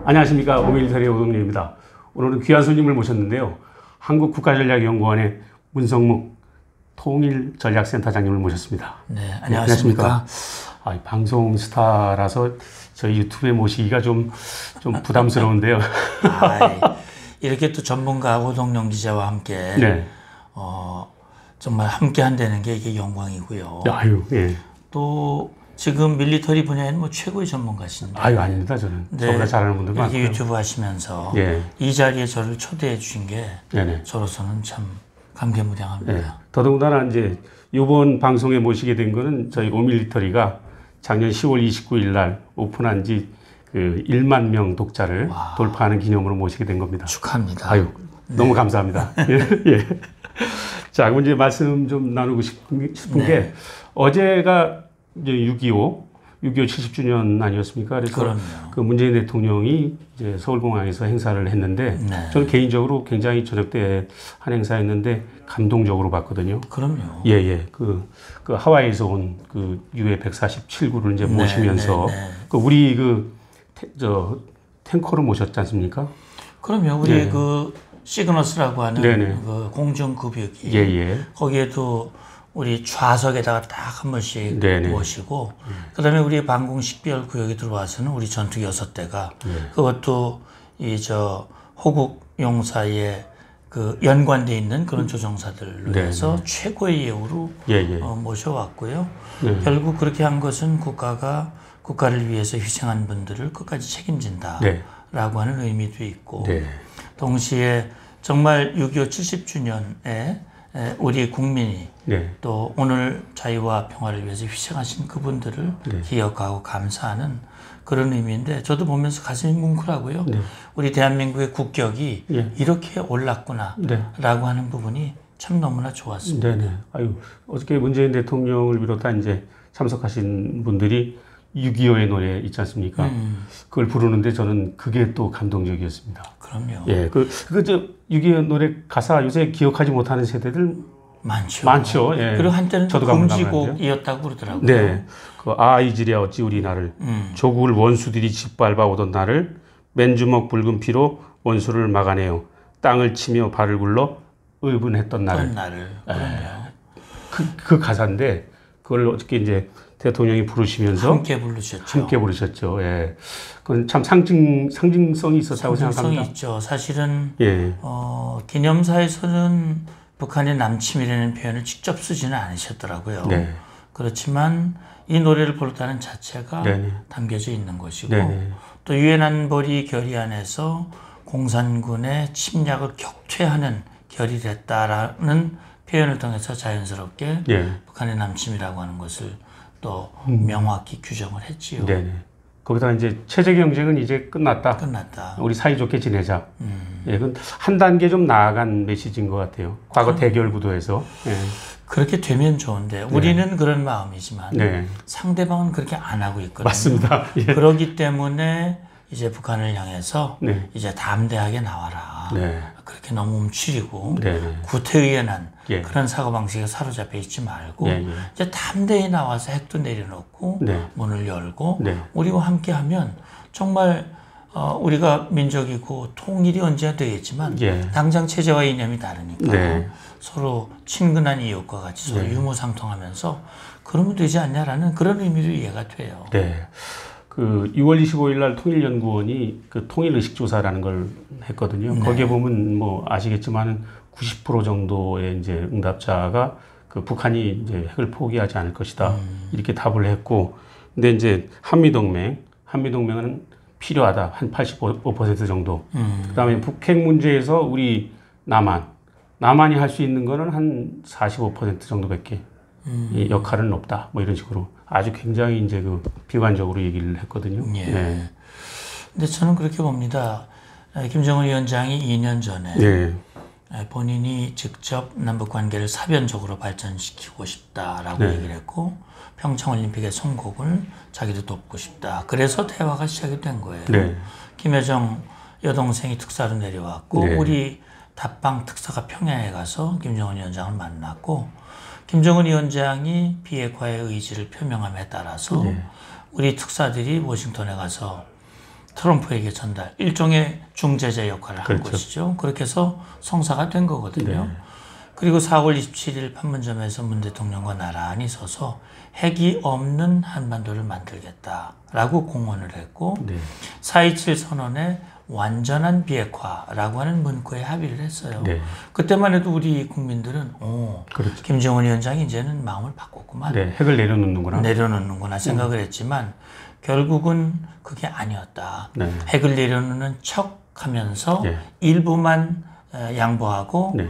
안녕하십니까. 오밀리터리 오동렬입니다. 오늘은 귀한 손님을 모셨는데요. 한국국가전략연구원의 문성묵 통일전략센터장님을 모셨습니다. 네, 안녕하십니까. 방송 스타라서 저희 유튜브에 모시기가 좀 부담스러운데요. 이렇게 또 전문가 오동영 기자와 함께 네. 정말 함께 한다는 게 이게 영광이고요. 예. 또 지금 밀리터리 분야에는 뭐 최고의 전문가신데. 아닙니다. 저는 저보다 잘하는 분들 많고요. 이렇게 유튜브 하시면서 이 자리에 저를 초대해 주신 게 저로서는 참 감개무량합니다. 네. 더더군다나 이제 이번 방송에 모시게 된 거는 저희 오밀리터리가 작년 10월 29일 날 오픈한 지 그 1만 명 독자를 돌파하는 기념으로 모시게 된 겁니다. 축하합니다. 너무 감사합니다. 예. 자, 그럼 이제 말씀 좀 나누고 싶은 게 어제가 이제 6.25 70주년 아니었습니까? 그래서 그 문재인 대통령이 이제 서울공항에서 행사를 했는데 저는 개인적으로 굉장히 저녁 때 한 행사였는데 감동적으로 봤거든요. 그럼요. 예. 그 하와이에서 온 그 유해 147구를 이제 모시면서 그 우리 탱커를 모셨지 않습니까? 그럼요. 우리 그 시그너스라고 하는 그 공중급유기 거기에도 우리 좌석에다가 딱 한 번씩 모시고 그다음에 우리 방공 식별 구역에 들어와서는 우리 전투기 6대가 그것도 호국 용사의 그 연관돼 있는 그런 조종사들로 해서 최고의 예우로 모셔왔고요. 결국 그렇게 한 것은 국가를 위해서 희생한 분들을 끝까지 책임진다라고 하는 의미도 있고 동시에 정말 6.25 70주년에 우리 국민이 또 오늘 자유와 평화를 위해서 희생하신 그분들을 기억하고 감사하는 그런 의미인데 저도 보면서 가슴이 뭉클하고요. 우리 대한민국의 국격이 이렇게 올랐구나 라고 하는 부분이 참 너무나 좋았습니다. 어저께 문재인 대통령을 비롯한 이제 참석하신 분들이 6.25의 노래 있지 않습니까? 그걸 부르는데 저는 그게 또 감동적이었습니다. 그럼요. 예, 6.25 노래 가사 요새 기억하지 못하는 세대들 많죠. 예. 그리고 한때는 금지곡이었다고 그러더라고요. 네. 잊으랴 어찌 우리 나를 조국을 원수들이 짓밟아 오던 나를 맨주먹 붉은 피로 원수를 막아내요. 땅을 치며 발을 굴러 의분했던 나를. 그럼요. 그 가사인데 그걸 어저께 이제 대통령이 부르시면서 함께 부르셨죠. 예. 그건 참 상징성이 있었다고 생각합니다. 상징성이 있죠. 사실은 기념사에서는 북한의 남침이라는 표현을 직접 쓰지는 않으셨더라고요. 그렇지만 이 노래를 부르다는 자체가 담겨져 있는 것이고 또 유엔 안보리 결의안에서 공산군의 침략을 격퇴하는 결의를 했다라는 표현을 통해서 자연스럽게 북한의 남침이라고 하는 것을 또 명확히 규정을 했지요. 거기다 이제 체제 경쟁은 이제 끝났다. 우리 사이좋게 지내자. 그건 한 단계 좀 나아간 메시지인 것 같아요. 과거 대결 구도에서. 그렇게 되면 좋은데 우리는 그런 마음이지만 상대방은 그렇게 안 하고 있거든요. 맞습니다. 그렇기 때문에 이제 북한을 향해서 이제 담대하게 나와라. 그렇게 너무 움츠리고 구태의연한 그런 사고방식에 사로잡혀 있지 말고 이제 담대히 나와서 핵도 내려놓고 문을 열고 우리와 함께하면 정말 우리가 민족이고 통일이 언제나 되겠지만 당장 체제와 이념이 다르니까 서로 친근한 이웃과 같이 서로 유무상통하면서 그러면 되지 않냐라는 그런 의미로 이해가 돼요. 그 6월 25일 날 통일연구원이 그 통일의식조사라는 걸 했거든요. 거기에 보면 뭐 아시겠지만 90% 정도의 이제 응답자가 그 북한이 이제 핵을 포기하지 않을 것이다. 이렇게 답을 했고, 근데 이제 한미동맹은 필요하다. 한 85% 정도. 그다음에 북핵 문제에서 우리 남한이 할 수 있는 거는 한 45% 정도밖에 이 역할은 없다. 뭐 이런 식으로 아주 굉장히 이제 그 비관적으로 얘기를 했거든요. 근데 저는 그렇게 봅니다. 김정은 위원장이 2년 전에 본인이 직접 남북 관계를 사변적으로 발전시키고 싶다라고 얘기를 했고 평창올림픽의 성공을 자기도 돕고 싶다. 그래서 대화가 시작이 된 거예요. 김여정 여동생이 특사로 내려왔고 우리 답방 특사가 평양에 가서 김정은 위원장을 만났고 김정은 위원장이 비핵화의 의지를 표명함에 따라서 우리 특사들이 워싱턴에 가서 트럼프에게 전달, 일종의 중재자 역할을 한 그렇죠. 것이죠. 그렇게 해서 성사가 된 거거든요. 네. 그리고 4월 27일 판문점에서 문 대통령과 나란히 서서 핵이 없는 한반도를 만들겠다라고 공언을 했고 네. 4.27 선언에 완전한 비핵화라고 하는 문구에 합의를 했어요. 네. 그때만 해도 우리 국민들은 그렇죠. 김정은 위원장이 이제는 마음을 바꿨구만. 네. 핵을 내려놓는구나 생각을 했지만 결국은 그게 아니었다. 네. 핵을 내려놓는 척하면서 네. 일부만 양보하고 네.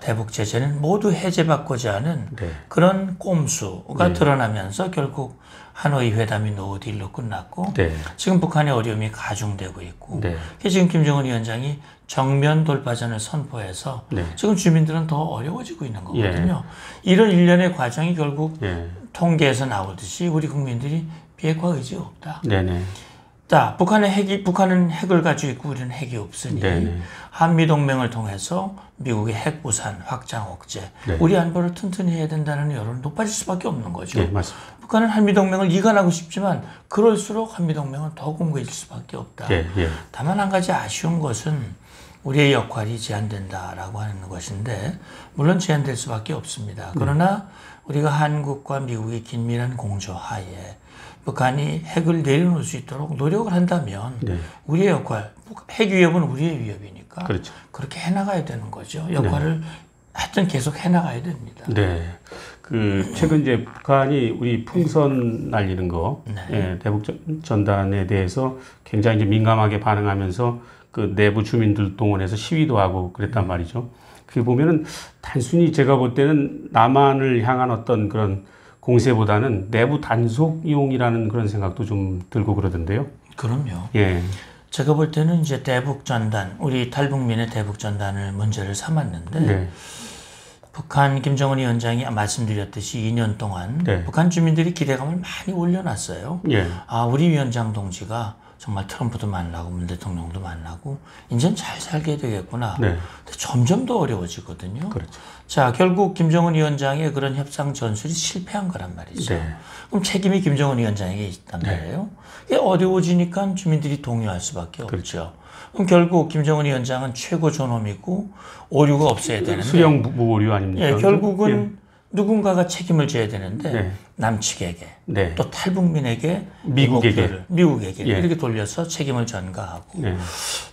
대북 제재는 모두 해제받고자 하는 네. 그런 꼼수가 네. 드러나면서 결국 하노이 회담이 노딜로 끝났고 네. 지금 북한의 어려움이 가중되고 있고 네. 지금 김정은 위원장이 정면 돌파전을 선포해서 네. 지금 주민들은 더 어려워지고 있는 거거든요. 이런 일련의 과정이 결국 예. 통계에서 나오듯이 우리 국민들이 비핵화 의지가 없다. 네네. 자, 북한은 핵을 가지고 있고 우리는 핵이 없으니 네네. 한미동맹을 통해서 미국의 핵 우산 확장 억제, 네. 우리 안보를 튼튼히 해야 된다는 여론이 높아질 수밖에 없는 거죠. 네, 맞습니다. 북한은 한미동맹을 이관하고 싶지만 그럴수록 한미동맹은 더 공고해질 수밖에 없다. 예, 예. 다만 한 가지 아쉬운 것은 우리의 역할이 제한된다라고 하는 것인데 물론 제한될 수밖에 없습니다. 그러나 우리가 한국과 미국의 긴밀한 공조하에 북한이 핵을 내려놓을 수 있도록 노력을 한다면 네. 우리의 역할, 핵 위협은 우리의 위협이니까 그렇죠. 그렇게 해나가야 되는 거죠. 역할을 하여튼 계속 해나가야 됩니다. 네. 최근 이제 북한이 우리 풍선 날리는 거, 네. 예, 대북 전단에 대해서 굉장히 이제 민감하게 반응하면서 그 내부 주민들 동원해서 시위도 하고 그랬단 말이죠. 그게 보면은 단순히 제가 볼 때는 남한을 향한 어떤 그런 공세보다는 내부 단속용이라는 그런 생각도 좀 들고 그러던데요. 그럼요. 예. 제가 볼 때는 이제 대북 전단, 우리 탈북민의 대북 전단을 문제를 삼았는데 네. 북한 김정은 위원장이 말씀드렸듯이 2년 동안 네. 북한 주민들이 기대감을 많이 올려놨어요. 예. 아, 우리 위원장 동지가 정말 트럼프도 만나고 문 대통령도 만나고 이젠 잘 살게 되겠구나. 네. 근데 점점 더 어려워지거든요. 그렇죠. 자, 결국 김정은 위원장의 그런 협상 전술이 실패한 거란 말이죠. 네. 그럼 책임이 김정은 위원장에게 있단 말이에요. 이게 어려워지니까 주민들이 동요할 수밖에 없죠. 그럼 결국 김정은 위원장은 최고 존엄이고 오류가 없어야 되는데 수령 무오류 아닙니까? 예, 결국은 누군가가 책임을 져야 되는데 네. 남측에게 네. 또 탈북민에게 미국에게 미국에게 예. 이렇게 돌려서 책임을 전가하고 네.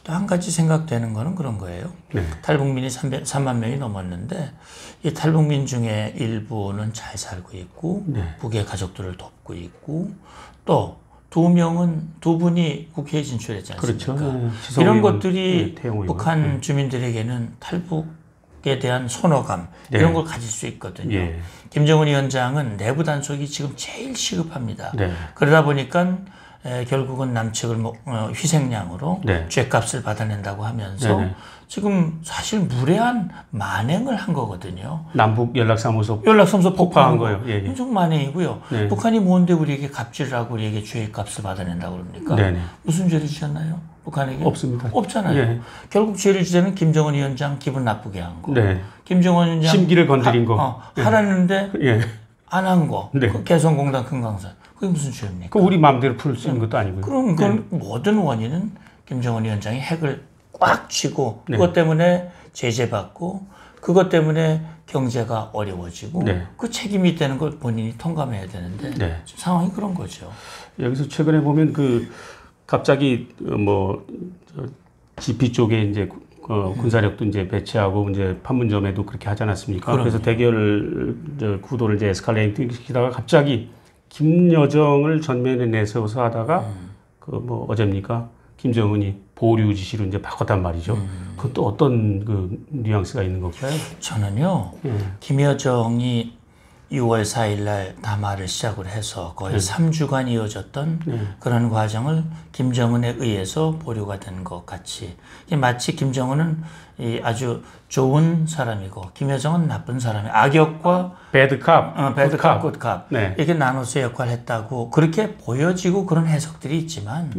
또 한 가지 생각되는 거는 그런 거예요. 네. 탈북민이 3만 명이 넘었는데 이 탈북민 중에 일부는 잘 살고 있고 네. 북의 가족들을 돕고 있고 또 두 분이 국회에 진출했지 않습니까? 그렇죠. 네. 이런 의원, 것들이 태용 북한 주민들에게는 탈북에 대한 선호감 네. 이런 걸 가질 수 있거든요. 예. 김정은 위원장은 내부 단속이 지금 제일 시급합니다. 네. 그러다 보니까 결국은 남측을 희생양으로 네. 죗값을 받아낸다고 하면서 네네. 지금 사실 무례한 만행을 한 거거든요. 남북 연락사무소 연락사무소 폭파한 거예요. 예, 예. 엄청 만행이고요. 네. 북한이 뭔데 우리에게 갑질을 하고 우리에게 죄값을 받아낸다고 그럽니까? 네네. 무슨 죄를 지었나요? 북한에게? 없습니다. 없잖아요. 예. 결국 죄를 지자는 김정은 위원장 기분 나쁘게 한 거. 네. 김정은 위원장 심기를 건드린 거. 하라는데 예. 안 한 거. 네. 그 개성공단 금강산. 그게 무슨 죄입니까? 그 우리 마음대로 풀 수 있는 것도 아니고요. 그럼 그 모든 원인은 김정은 위원장이 핵을 꽉 쥐고 네. 그것 때문에 제재받고 그것 때문에 경제가 어려워지고 네. 그 책임이 있다는 걸 본인이 통감해야 되는데 네. 지금 상황이 그런 거죠. 여기서 최근에 보면 갑자기 GP 쪽에 이제 군사력도 이제 배치하고 이제 판문점에도 그렇게 하지 않았습니까? 그럼요. 그래서 대결 구도를 이제 에스컬레이팅 시키다가 갑자기 김여정을 전면에 내세워서 하다가 어제입니까? 김정은이 보류 지시로 이제 바꿨단 말이죠. 그것도 어떤 뉘앙스가 있는 걸까요? 저는요, 김여정이 6월 4일 날 담화를 시작을 해서 거의 3주간 이어졌던 그런 과정을 김정은에 의해서 보류가 된 것 같이 마치 김정은은 아주 좋은 사람이고 김여정은 나쁜 사람이 악역과 배드캅, 배드캅, 굿캅 네. 이렇게 나눠서 역할을 했다고 그렇게 보여지고 그런 해석들이 있지만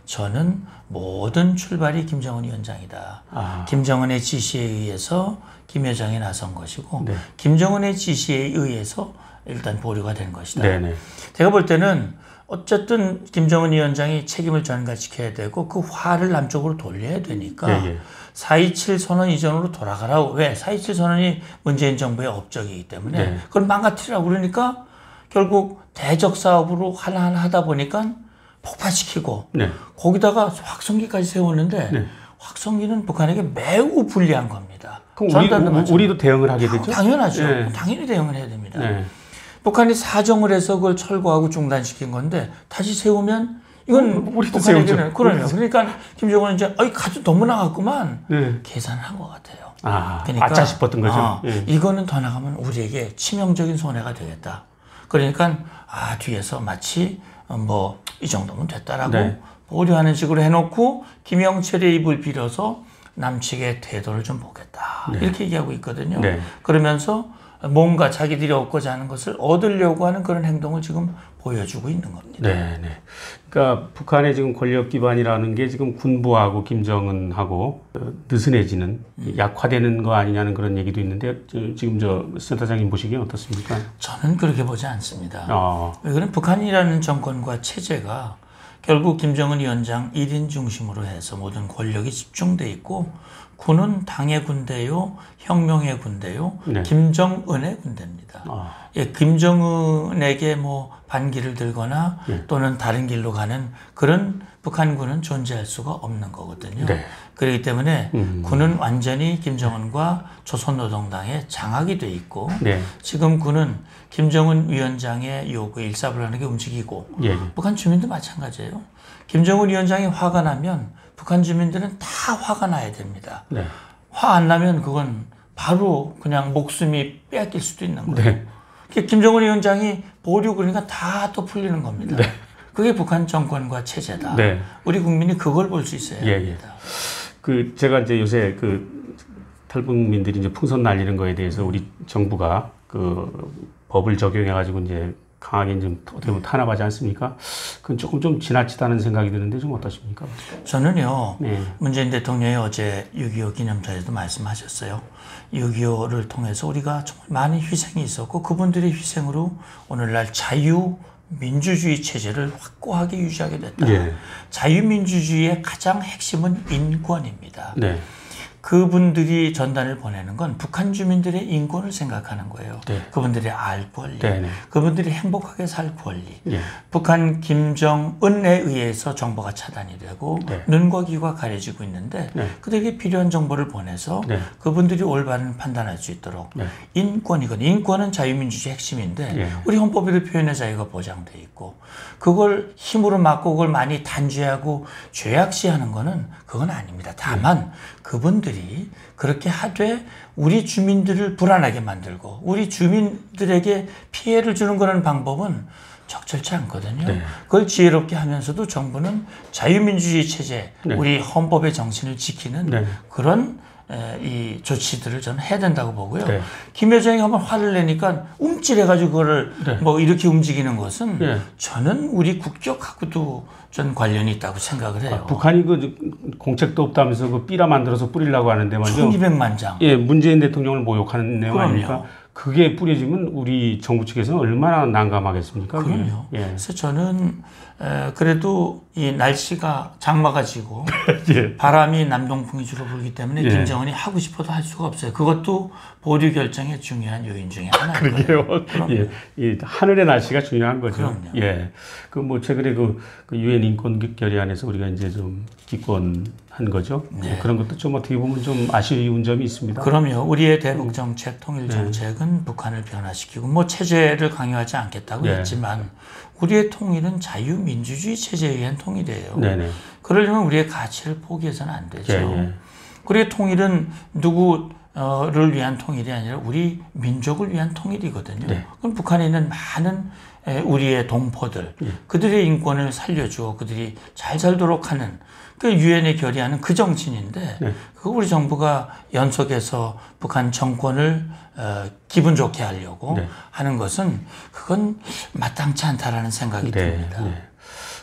저는 모든 출발이 김정은 위원장이다. 김정은의 지시에 의해서 김여정이 나선 것이고 김정은의 지시에 의해서 일단 보류가 된 것이다. 네네. 제가 볼 때는 어쨌든 김정은 위원장이 책임을 전가시켜야 되고 그 화를 남쪽으로 돌려야 되니까 4.27 선언 이전으로 돌아가라고. 왜? 4.27 선언이 문재인 정부의 업적이기 때문에 그걸 망가뜨리라고 그러니까 결국 대적 사업으로 하나하나 하다 보니까 폭파시키고 거기다가 확성기까지 세웠는데 확성기는 북한에게 매우 불리한 겁니다. 그럼 우리도 대응을 하게 되죠? 당연하죠. 당연히 대응을 해야 됩니다. 북한이 사정을 해서 그걸 철거하고 중단시킨 건데 다시 세우면 이건 우리도 세우죠. 그러네요. 그러니까 김정은은 이제 가도 너무 나갔구만 계산을 한 것 같아요. 그러니까 아차 싶었던 거죠. 이거는 더 나가면 우리에게 치명적인 손해가 되겠다. 그러니까 뒤에서 마치 뭐 이 정도면 됐다라고 보류하는 식으로 해놓고 김영철의 입을 빌어서 남측의 태도를 좀 보겠다. 이렇게 얘기하고 있거든요. 그러면서 뭔가 자기들이 얻고자 하는 것을 얻으려고 하는 그런 행동을 지금 보여주고 있는 겁니다. 그러니까 북한의 지금 권력 기반이라는 게 지금 군부하고 김정은하고 느슨해지는 약화되는 거 아니냐는 그런 얘기도 있는데 지금 저 센터장님 보시기엔 어떻습니까? 저는 그렇게 보지 않습니다. 왜 그러면 북한이라는 정권과 체제가 결국 김정은 위원장 1인 중심으로 해서 모든 권력이 집중돼 있고 군은 당의 군대요, 혁명의 군대요, 김정은의 군대입니다. 김정은에게 뭐 반기를 들거나 또는 다른 길로 가는 그런 북한군은 존재할 수가 없는 거거든요. 그렇기 때문에 군은 완전히 김정은과 조선노동당의 장악이 돼 있고 지금 군은 김정은 위원장의 요구에 일사불란하게 움직이고 북한 주민도 마찬가지예요. 김정은 위원장이 화가 나면 북한 주민들은 다 화가 나야 됩니다. 화 안 나면 그건 바로 그냥 목숨이 빼앗길 수도 있는 거예요. 김정은 위원장이 보류 그러니까 다 또 풀리는 겁니다. 그게 북한 정권과 체제다. 우리 국민이 그걸 볼 수 있어야 합니다. 제가 이제 요새 탈북민들이 이제 풍선 날리는 거에 대해서 우리 정부가 법을 적용해가지고 이제 강하게 좀 어떻게 보면 탄압하지 않습니까? 그건 조금 좀 지나치다는 생각이 드는데 좀 어떠십니까? 저는요, 문재인 대통령이 어제 6.25 기념사에도 말씀하셨어요. 6.25를 통해서 우리가 정말 많은 희생이 있었고 그분들의 희생으로 오늘날 자유민주주의 체제를 확고하게 유지하게 됐다. 자유민주주의의 가장 핵심은 인권입니다. 그분들이 전단을 보내는 건 북한 주민들의 인권을 생각하는 거예요. 그분들의 알 권리, 그분들이 행복하게 살 권리. 북한 김정은에 의해서 정보가 차단이 되고 눈과 귀가 가려지고 있는데 그들에게 필요한 정보를 보내서 그분들이 올바른 판단할 수 있도록 인권이거든요. 인권은 자유민주주의 핵심인데 우리 헌법에도 표현의 자유가 보장돼 있고 그걸 힘으로 막고 그걸 많이 단죄하고 죄악시하는 거는 그건 아닙니다. 다만 그분들이 그렇게 하되 우리 주민들을 불안하게 만들고 우리 주민들에게 피해를 주는 그런 방법은 적절치 않거든요. 그걸 지혜롭게 하면서도 정부는 자유민주주의 체제, 우리 헌법의 정신을 지키는 그런 이 조치들을 저는 해야 된다고 보고요. 김 회장이 한번 화를 내니까 움찔해가지고 그거를 뭐 이렇게 움직이는 것은 저는 우리 국격하고도 전 관련이 있다고 생각을 해요. 북한이 공책도 없다면서 삐라 만들어서 뿌리려고 하는데 말이죠. 1200만 장. 문재인 대통령을 모욕하는 내용 아닙니까? 그게 뿌려지면 우리 정부 측에서는 얼마나 난감하겠습니까? 그럼요. 그래서 저는 그래도 이 날씨가 장마가 지고 바람이 남동풍이 주로 불기 때문에 김정은이 하고 싶어도 할 수가 없어요. 그것도 보류 결정의 중요한 요인 중에 하나예요. 그러게요. 하늘의 날씨가 중요한 거죠. 그럼요. 뭐 최근에 그 유엔 인권 결의안에서 우리가 이제 좀 기권한 거죠. 그런 것도 좀 어떻게 보면 좀 아쉬운 점이 있습니다. 그럼요. 우리의 대북 정책, 통일 정책은 북한을 변화시키고 뭐 체제를 강요하지 않겠다고 했지만 우리의 통일은 자유민주주의 체제에 의한 통일이에요. 그러려면 우리의 가치를 포기해서는 안 되죠. 우리의 통일은 누구를 위한 통일이 아니라 우리 민족을 위한 통일이거든요. 그럼 북한에 있는 많은 우리의 동포들, 그들의 인권을 살려주어 그들이 잘 살도록 하는 그 유엔에 결의하는 그 정신인데 그 우리 정부가 연속해서 북한 정권을 기분 좋게 하려고 하는 것은 그건 마땅치 않다라는 생각이 듭니다.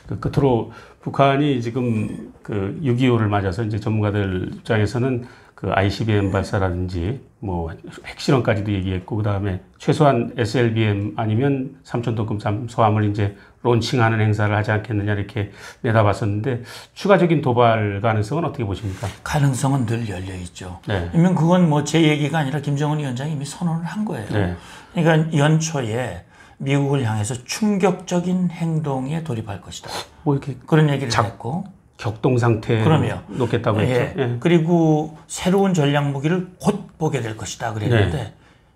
그 끝으로 북한이 지금 그 6.25를 맞아서 이제 전문가들 입장에서는 그 ICBM 발사라든지 뭐 핵실험까지도 얘기했고 그다음에 최소한 SLBM 아니면 삼천동급 잠수함을 이제 론칭하는 행사를 하지 않겠느냐 이렇게 내다봤었는데 추가적인 도발 가능성은 어떻게 보십니까? 가능성은 늘 열려 있죠. 네. 왜냐면 그건 뭐 제 얘기가 아니라 김정은 위원장이 이미 선언을 한 거예요. 네. 그러니까 연초에 미국을 향해서 충격적인 행동에 돌입할 것이다. 뭐 이렇게 그런 얘기를 했고. 격동 상태에 놓겠다고 했죠. 예. 그리고 새로운 전략 무기를 곧 보게 될 것이다 그랬는데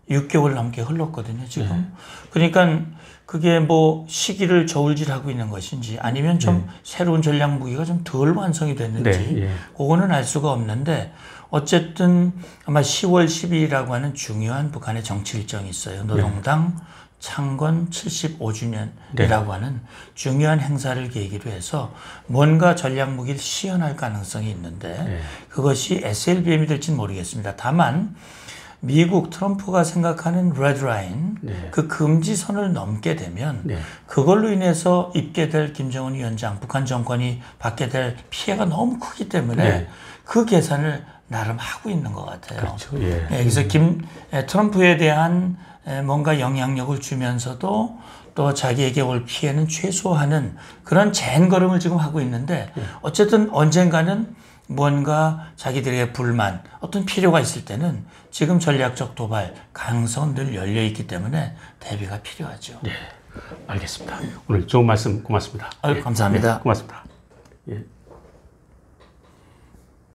6개월 넘게 흘렀거든요, 지금. 그러니까 그게 뭐 시기를 저울질하고 있는 것인지 아니면 좀 새로운 전략 무기가 좀 덜 완성이 됐는지 그거는 알 수가 없는데 어쨌든 아마 10월 10일이라고 하는 중요한 북한의 정치 일정이 있어요. 노동당 창건 75주년이라고 하는 중요한 행사를 계기로 해서 뭔가 전략 무기를 시연할 가능성이 있는데 그것이 SLBM이 될지는 모르겠습니다. 다만 미국 트럼프가 생각하는 레드라인 그 금지선을 넘게 되면 그걸로 인해서 입게 될 김정은 위원장 북한 정권이 받게 될 피해가 너무 크기 때문에 그 계산을 나름 하고 있는 것 같아요. 그렇죠. 그래서 트럼프에 대한 뭔가 영향력을 주면서도 또 자기에게 올 피해는 최소화하는 그런 재행걸음을 지금 하고 있는데 어쨌든 언젠가는 뭔가 자기들의 불만 어떤 필요가 있을 때는 지금 전략적 도발 가능성은 늘 열려있기 때문에 대비가 필요하죠. 네, 알겠습니다. 오늘 좋은 말씀 고맙습니다. 감사합니다. 고맙습니다. 예.